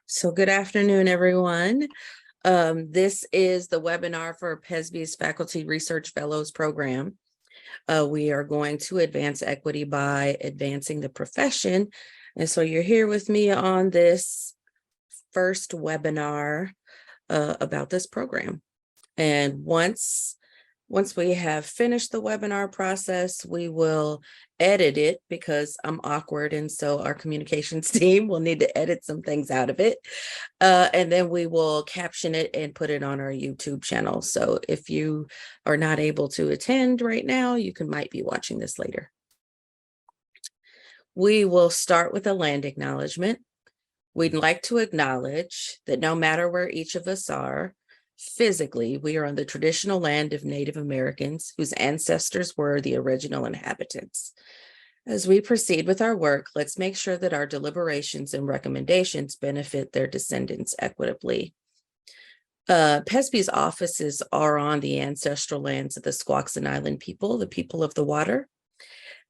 So good afternoon, everyone. This is the webinar for PESB's Faculty Research Fellows Program. We are going to advance equity by advancing the profession. And so you're here with me on this first webinar about this program. And once we have finished the webinar process, we will edit it because I'm awkward. And so our communications team will need to edit some things out of it. And then we will caption it and put it on our YouTube channel. So if you are not able to attend right now, you might be watching this later. We will start with a land acknowledgement. We'd like to acknowledge that no matter where each of us are, physically, we are on the traditional land of Native Americans whose ancestors were the original inhabitants. As we proceed with our work, let's make sure that our deliberations and recommendations benefit their descendants equitably. PESB's offices are on the ancestral lands of the Squaxin Island people, the people of the water.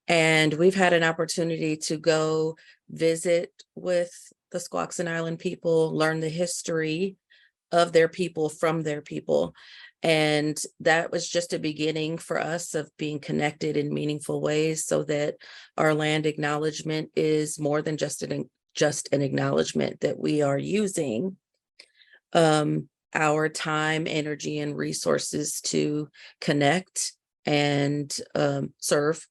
And we've had an opportunity to go visit with the Squaxin Island people, learn the history of their people from their people. And that was just a beginning for us of being connected in meaningful ways so that our land acknowledgement is more than just an acknowledgement that we are using our time, energy, and resources to connect and serve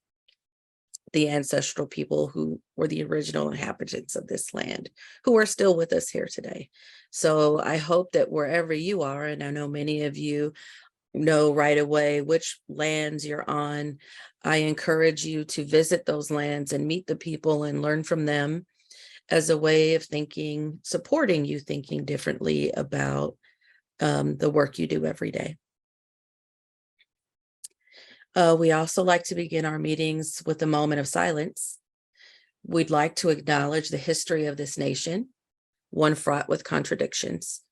the ancestral people who were the original inhabitants of this land, who are still with us here today. So I hope that wherever you are, and I know many of you know right away which lands you're on, I encourage you to visit those lands and meet the people and learn from them as a way of thinking, supporting you thinking differently about the work you do every day. We also like to begin our meetings with a moment of silence. We'd like to acknowledge the history of this nation, one fraught with contradictions.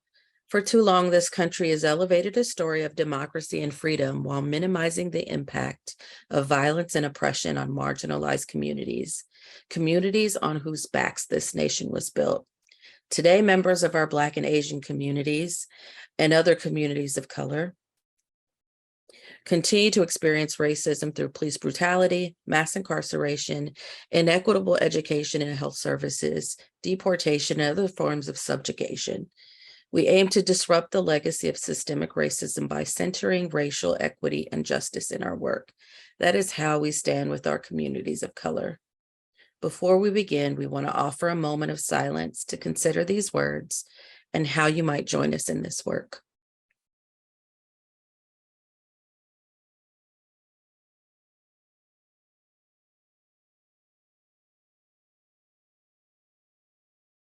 For too long, this country has elevated a story of democracy and freedom while minimizing the impact of violence and oppression on marginalized communities on whose backs this nation was built. Today, members of our Black and Asian communities and other communities of color continue to experience racism through police brutality, mass incarceration, inequitable education and health services, deportation, and other forms of subjugation. We aim to disrupt the legacy of systemic racism by centering racial equity and justice in our work. That is how we stand with our communities of color. Before we begin, we want to offer a moment of silence to consider these words and how you might join us in this work.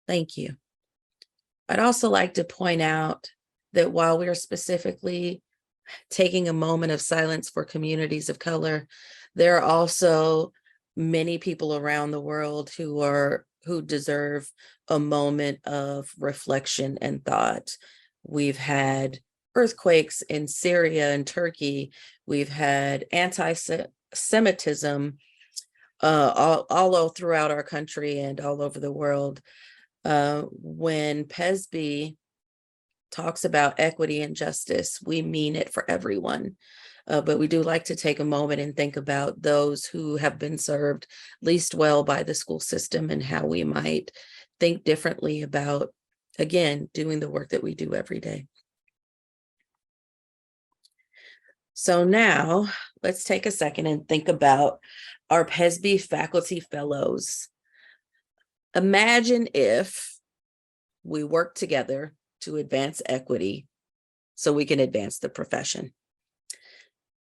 Thank you. I'd also like to point out that while we are specifically taking a moment of silence for communities of color, there are also many people around the world who deserve a moment of reflection and thought. We've had earthquakes in Syria and Turkey. We've had anti-Semitism all throughout our country and all over the world. When PESB talks about equity and justice, we mean it for everyone. But we do like to take a moment and think about those who have been served least well by the school system and how we might think differently about, again, doing the work that we do every day. So now let's take a second and think about our PESB faculty fellows. Imagine if we work together to advance equity so we can advance the profession.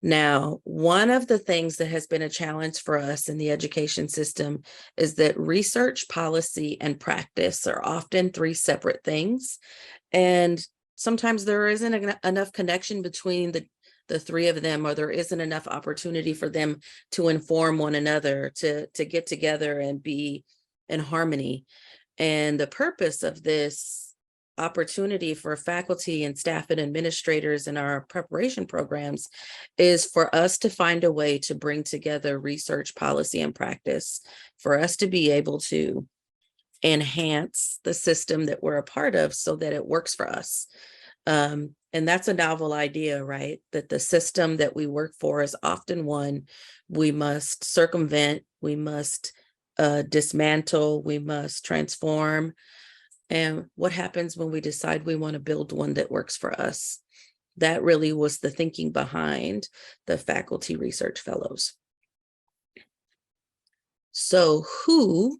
Now, one of the things that has been a challenge for us in the education system is that research, policy, and practice are often three separate things. And sometimes there isn't enough connection between the three of them, or there isn't enough opportunity for them to inform one another, to get together and be in harmony. And the purpose of this opportunity for faculty and staff and administrators in our preparation programs is for us to find a way to bring together research, policy, and practice, for us to be able to enhance the system that we're a part of so that it works for us. And that's a novel idea, right? That the system that we work for is often one we must circumvent, we must dismantle, we must transform. And what happens when we decide we want to build one that works for us? That really was the thinking behind the faculty research fellows. So who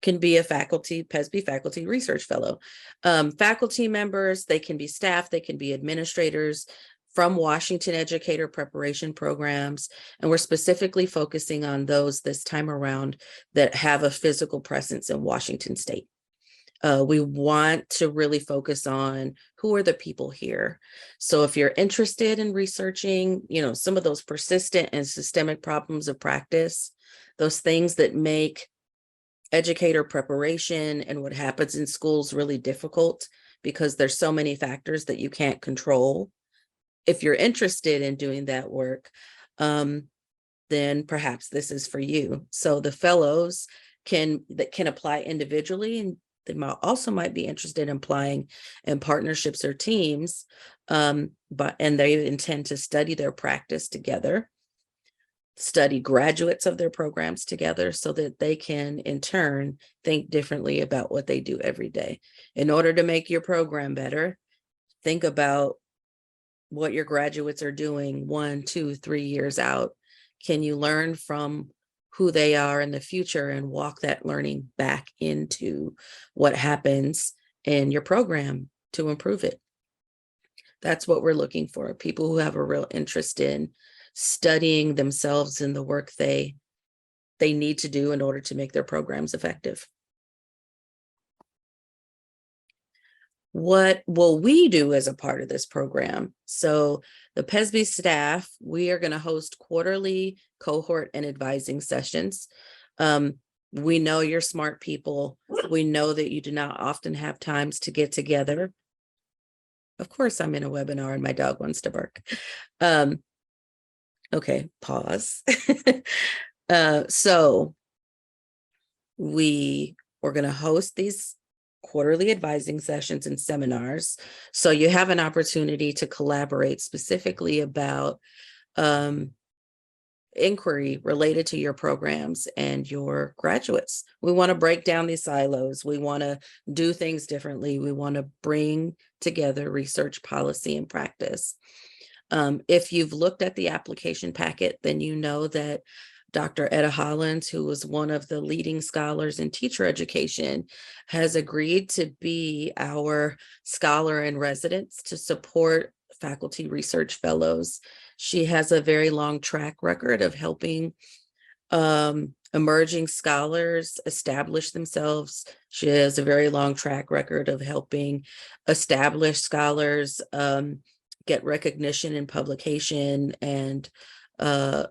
can be a faculty, PESB faculty research fellow? Faculty members, they can be staff, they can be administrators from Washington educator preparation programs. And we're specifically focusing on those this time around that have a physical presence in Washington state. We want to really focus on who are the people here. So if you're interested in researching, some of those persistent and systemic problems of practice, those things that make educator preparation and what happens in schools really difficult because there's so many factors that you can't control. If you're interested in doing that work, then perhaps this is for you. So the fellows can apply individually, and they might be interested in applying in partnerships or teams, and they intend to study their practice together, study graduates of their programs together so that they can in turn think differently about what they do every day. In order to make your program better, think about what your graduates are doing 1, 2, 3 years out. Can you learn from who they are in the future and walk that learning back into what happens in your program to improve it? That's what we're looking for, people who have a real interest in studying themselves and the work they need to do in order to make their programs effective. What will we do as a part of this program? So the PESB staff, we are going to host quarterly cohort and advising sessions. We know you're smart people. We know that you do not often have times to get together. Of course, I'm in a webinar and my dog wants to bark. Okay, pause. So we're going to host these quarterly advising sessions and seminars. So you have an opportunity to collaborate specifically about inquiry related to your programs and your graduates. We want to break down these silos. We want to do things differently. We want to bring together research, policy, and practice. If you've looked at the application packet, then you know that Dr. Etta Hollins, who was one of the leading scholars in teacher education, has agreed to be our scholar in residence to support faculty research fellows. She has a very long track record of helping emerging scholars establish themselves. She has a very long track record of helping established scholars get recognition in publication and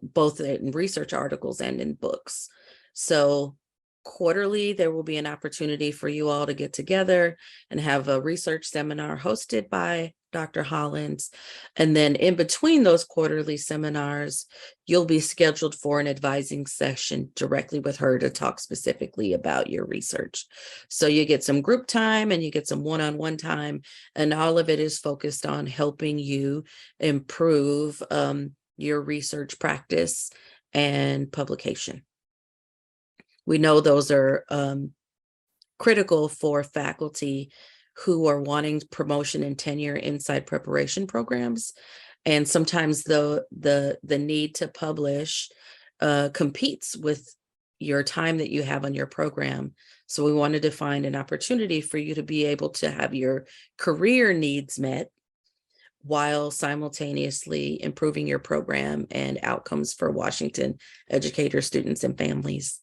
both in research articles and in books. So quarterly, there will be an opportunity for you all to get together and have a research seminar hosted by Dr. Hollins. And then in between those quarterly seminars, you'll be scheduled for an advising session directly with her to talk specifically about your research. So you get some group time and you get some one-on-one time, and all of it is focused on helping you improve your research practice and publication. We know those are critical for faculty who are wanting promotion and tenure inside preparation programs. And sometimes the need to publish competes with your time that you have on your program. So we wanted to find an opportunity for you to be able to have your career needs met while simultaneously improving your program and outcomes for Washington educators, students, and families.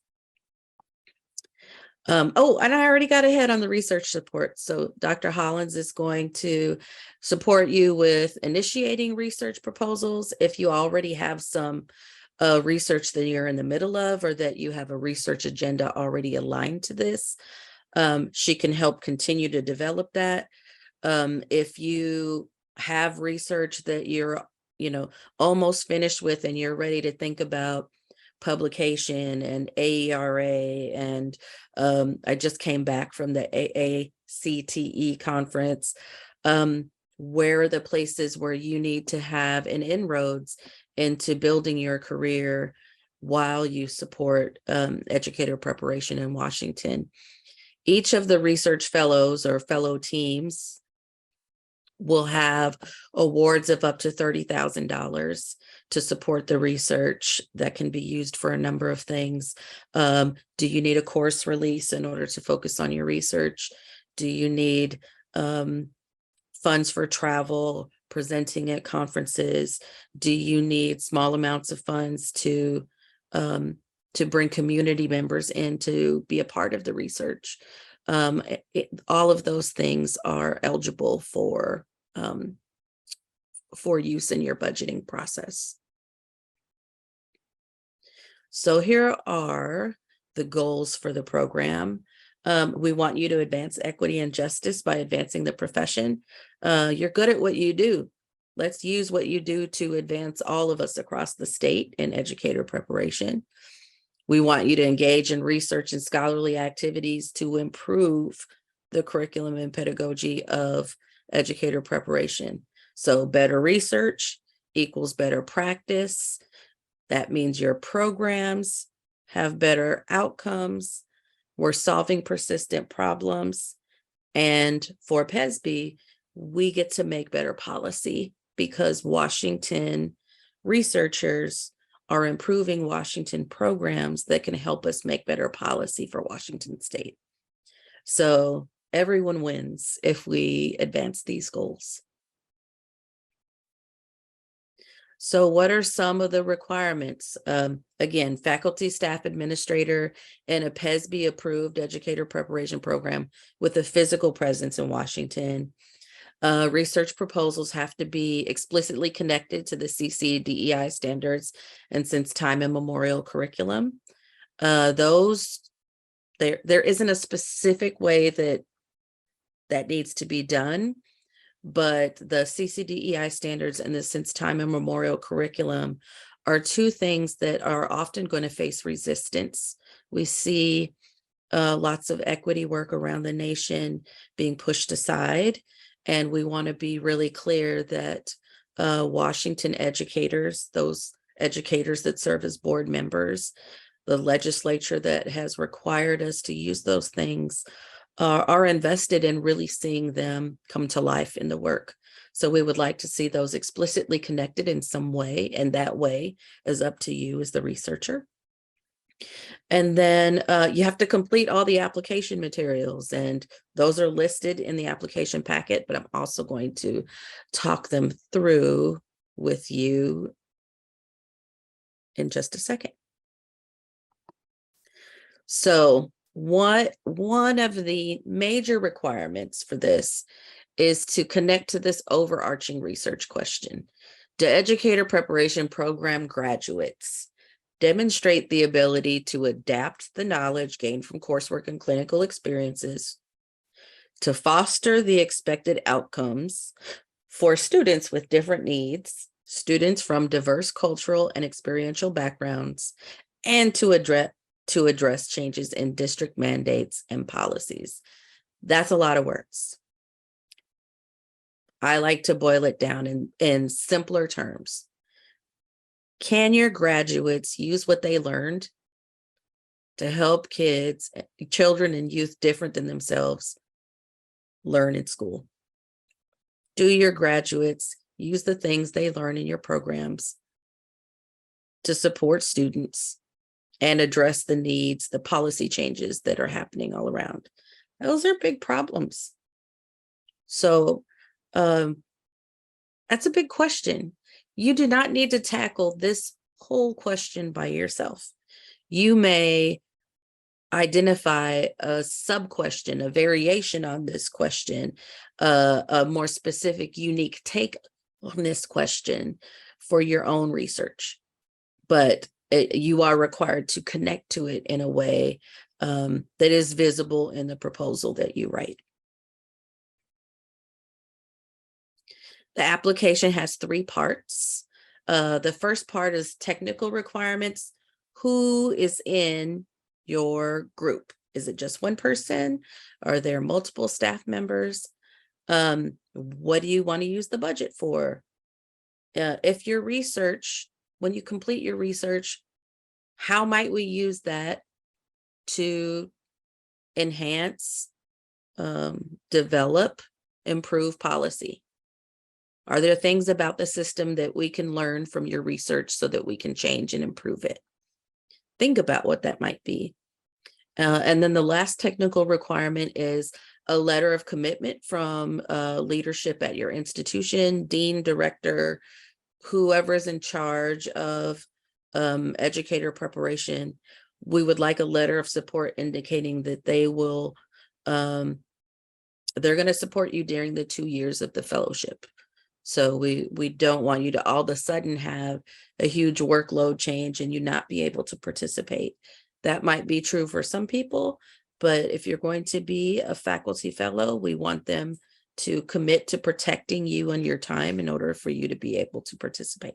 Oh, and I already got ahead on the research support. So Dr. Hollins is going to support you with initiating research proposals. If you already have some research that you're in the middle of, or that you have a research agenda already aligned to this, she can help continue to develop that. If you have research that you're, almost finished with and you're ready to think about publication and AERA, and I just came back from the AACTE conference. Where are the places where you need to have an inroads into building your career while you support educator preparation in Washington? Each of the research fellows or fellow teams will have awards of up to $30,000 to support the research that can be used for a number of things. Do you need a course release in order to focus on your research? Do you need funds for travel, presenting at conferences? Do you need small amounts of funds to bring community members in to be a part of the research? All of those things are eligible for use in your budgeting process. So here are the goals for the program. We want you to advance equity and justice by advancing the profession. You're good at what you do. Let's use what you do to advance all of us across the state in educator preparation. We want you to engage in research and scholarly activities to improve the curriculum and pedagogy of educator preparation. So better research equals better practice. That means your programs have better outcomes. We're solving persistent problems. And for PESB, we get to make better policy because Washington researchers are improving Washington programs that can help us make better policy for Washington State. So everyone wins if we advance these goals. So what are some of the requirements? Again, faculty, staff, administrator, and a PESB approved educator preparation program with a physical presence in Washington. Research proposals have to be explicitly connected to the CC/DEI standards and since time immemorial curriculum. There isn't a specific way that needs to be done, but the CC/DEI standards and the since time immemorial curriculum are two things that are often going to face resistance. We see lots of equity work around the nation being pushed aside, and we want to be really clear that Washington educators, those educators that serve as board members, the legislature that has required us to use those things, are invested in really seeing them come to life in the work. So we would like to see those explicitly connected in some way, and that way is up to you as the researcher. And then you have to complete all the application materials, and those are listed in the application packet, but I'm also going to talk them through with you in just a second. So one of the major requirements for this is to connect to this overarching research question. Do educator preparation program graduates demonstrate the ability to adapt the knowledge gained from coursework and clinical experiences to foster the expected outcomes for students with different needs, students from diverse cultural and experiential backgrounds, and to address changes in district mandates and policies? That's a lot of words. I like to boil it down in simpler terms. Can your graduates use what they learned to help children and youth different than themselves learn in school? Do your graduates use the things they learn in your programs to support students and address the needs, the policy changes that are happening all around? Those are big problems. So that's a big question. You do not need to tackle this whole question by yourself. You may identify a sub-question, a variation on this question, a more specific, unique take on this question for your own research. But you are required to connect to it in a way that is visible in the proposal that you write. The application has 3 parts. The first part is technical requirements. who is in your group. Is it just one person? Are there multiple staff members? What do you want to use the budget for? If your research, when you complete your research, how might we use that to enhance, develop, improve policy? Are there things about the system that we can learn from your research so that we can change and improve it? Think about what that might be. And then the last technical requirement is a letter of commitment from leadership at your institution, dean, director, whoever is in charge of educator preparation. We would like a letter of support indicating that they will, they're going to support you during the 2 years of the fellowship. So we don't want you to all of a sudden have a huge workload change and you not be able to participate. That might be true for some people, but if you're going to be a faculty fellow, we want them to commit to protecting you and your time in order for you to be able to participate.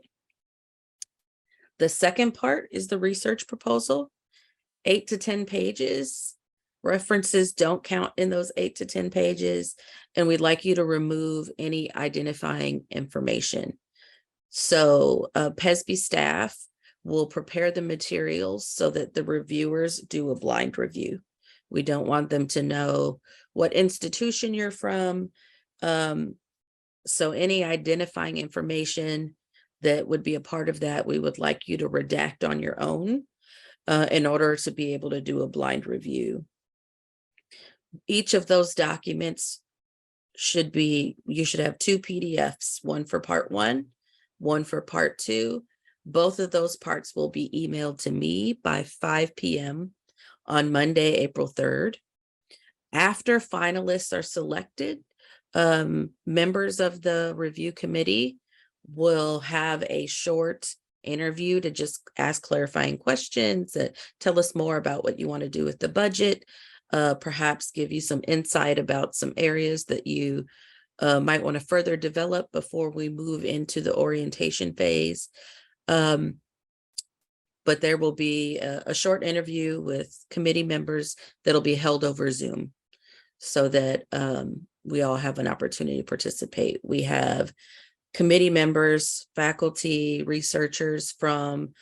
The second part is the research proposal, 8 to 10 pages. References don't count in those 8 to 10 pages, and we'd like you to remove any identifying information. So PESB staff will prepare the materials so that the reviewers do a blind review. We don't want them to know what institution you're from. So any identifying information that would be a part of that, we would like you to redact on your own in order to be able to do a blind review. Each of those documents should be, you should have 2 PDFs, one for part 1, one for part 2. Both of those parts will be emailed to me by 5 p.m. on Monday, April 3rd. After finalists are selected, members of the review committee will have a short interview to just ask clarifying questions, tell us more about what you want to do with the budget, perhaps give you some insight about some areas that you might want to further develop before we move into the orientation phase. But there will be a short interview with committee members that'll be held over Zoom so that we all have an opportunity to participate. We have committee members, faculty, researchers from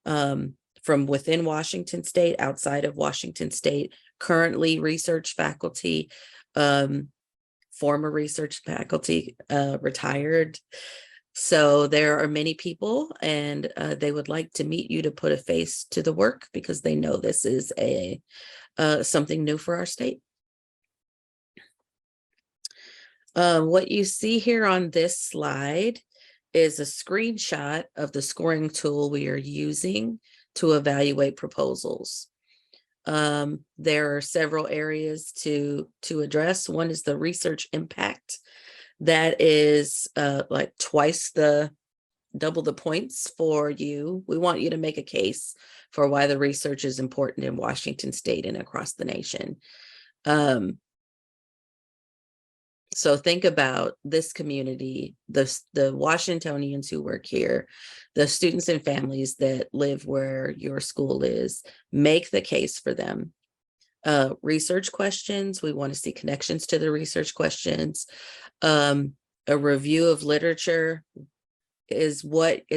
within Washington State, outside of Washington State, currently research faculty, former research faculty, retired. So there are many people, and they would like to meet you to put a face to the work because they know this is something new for our state. What you see here on this slide is a screenshot of the scoring tool we are using to evaluate proposals. There are several areas to address. One is the research impact. That is like double the points for you. We want you to make a case for why the research is important in Washington State and across the nation. So think about this community, the Washingtonians who work here, the students and families that live where your school is. Make the case for them. Research questions, we want to see connections to the research questions. A review of literature. Is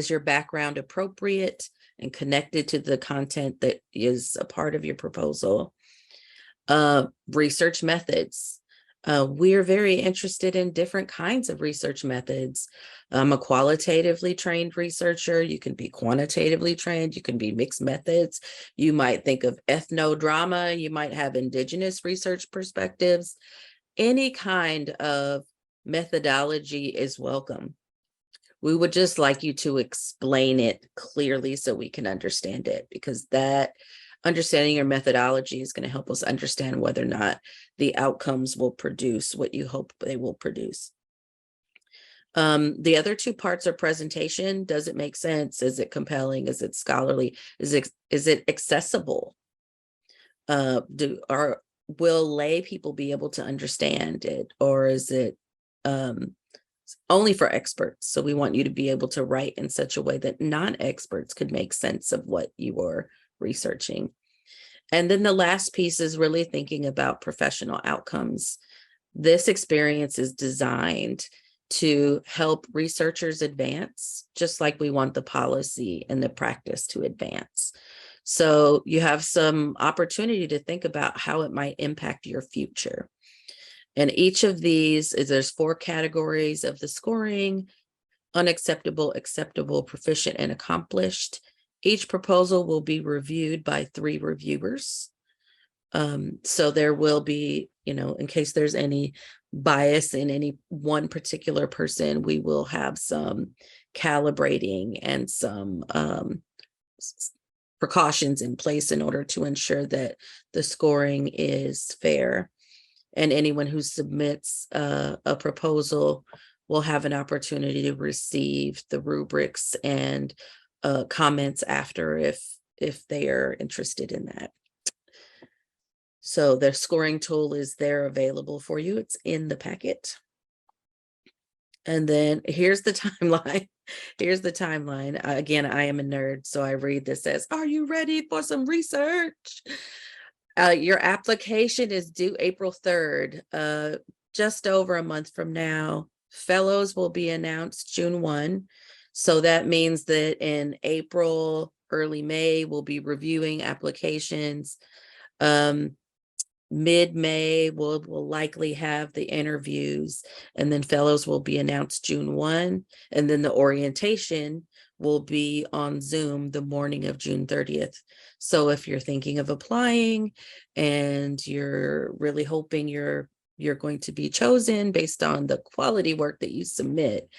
your background appropriate and connected to the content that is a part of your proposal? Research methods. We're very interested in different kinds of research methods. I'm a qualitatively trained researcher. You can be quantitatively trained. You can be mixed methods. You might think of ethnodrama. You might have indigenous research perspectives. Any kind of methodology is welcome. We would just like you to explain it clearly so we can understand it, because that understanding your methodology is going to help us understand whether or not the outcomes will produce what you hope they will produce. The other 2 parts are presentation. Does it make sense? Is it compelling? Is it scholarly? Is it accessible? Will lay people be able to understand it, or is it only for experts? So we want you to be able to write in such a way that non-experts could make sense of what you are researching. And then the last piece is really thinking about professional outcomes. This experience is designed to help researchers advance, just like we want the policy and the practice to advance. So you have some opportunity to think about how it might impact your future. And each of these there's 4 categories of the scoring: unacceptable, acceptable, proficient, and accomplished. Each proposal will be reviewed by 3 reviewers. So there will be, in case there's any bias in any one particular person, we will have some calibrating and some precautions in place in order to ensure that the scoring is fair. And anyone who submits a proposal will have an opportunity to receive the rubrics and comments after if they are interested in that. So their scoring tool is there available for you. It's in the packet. And then here's the timeline. Here's the timeline. Again, I am a nerd, so I read this as, are you ready for some research? Your application is due April 3rd, just over a month from now. Fellows will be announced June 1. So that means that in April, early May, we'll be reviewing applications. Mid-May, we'll likely have the interviews, and then fellows will be announced June 1. And then the orientation will be on Zoom the morning of June 30th. So if you're thinking of applying and you're really hoping you're going to be chosen based on the quality work that you submit,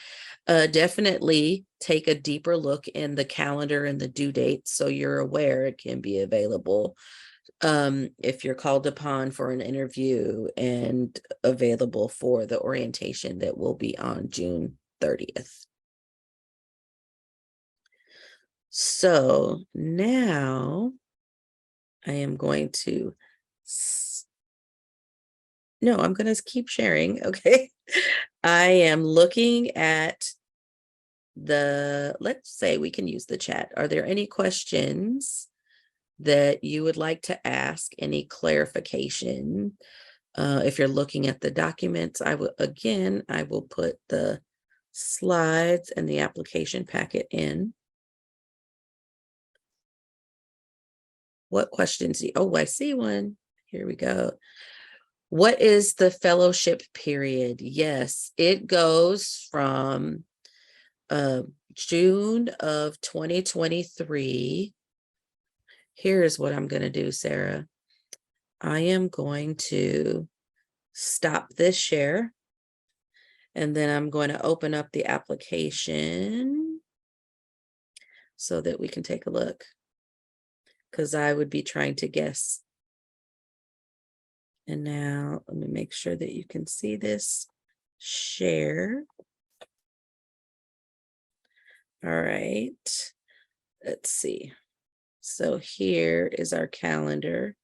definitely take a deeper look in the calendar and the due date so you're aware it can be available if you're called upon for an interview and available for the orientation that will be on June 30th. So now I am going to, I'm going to keep sharing. Okay. I am looking at let's say we can use the chat. Are there any questions that you would like to ask, any clarification? If you're looking at the documents, I will put the slides and the application packet in. What questions? I see one. Here we go. What is the fellowship period? Yes, it goes from June of 2023. Here's what I'm going to do, Sarah. I am going to stop this share, and then I'm going to open up the application so that we can take a look, because I would be trying to guess. And now let me make sure that you can see this share. All right, let's see. So here is our calendar.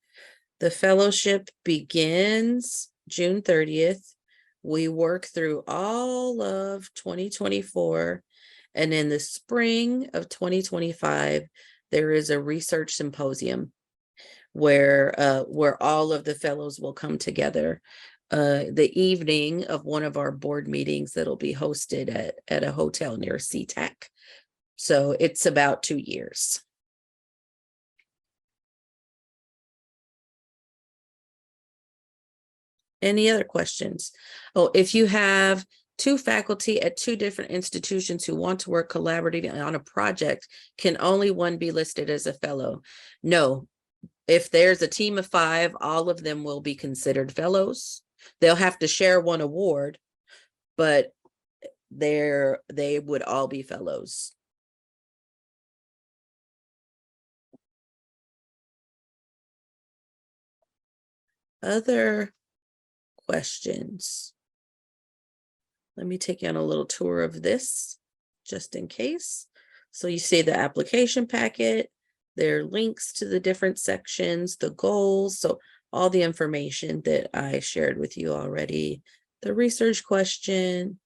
The fellowship begins June 30th. We work through all of 2024. And in the spring of 2025, there is a research symposium where all of the fellows will come together. The evening of one of our board meetings that'll be hosted at a hotel near SeaTac. So it's about 2 years. Any other questions? Oh, if you have 2 faculty at 2 different institutions who want to work collaboratively on a project, can only one be listed as a fellow? No. If there's a team of 5, all of them will be considered fellows. They'll have to share one award, but they would all be fellows. Other questions? Let me take you on a little tour of this just in case. So you see the application packet, there are links to the different sections, the goals, so all the information that I shared with you already, the research question,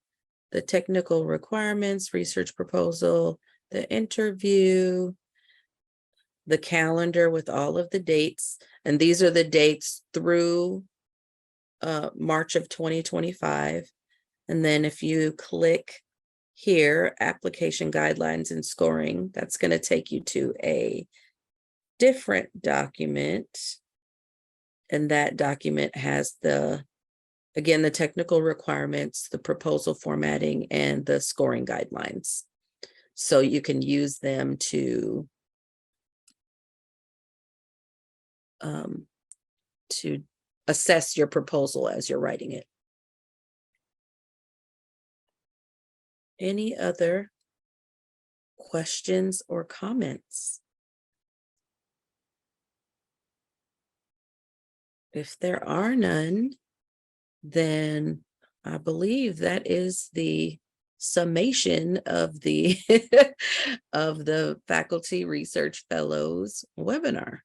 the technical requirements, research proposal, the interview, the calendar with all of the dates, and these are the dates through March of 2025. And then if you click here, application guidelines and scoring, that's going to take you to a different document. And that document has again, the technical requirements, the proposal formatting, and the scoring guidelines. So you can use them to assess your proposal as you're writing it. Any other questions or comments? If there are none, then I believe that is the summation of the of the Faculty Research Fellows webinar.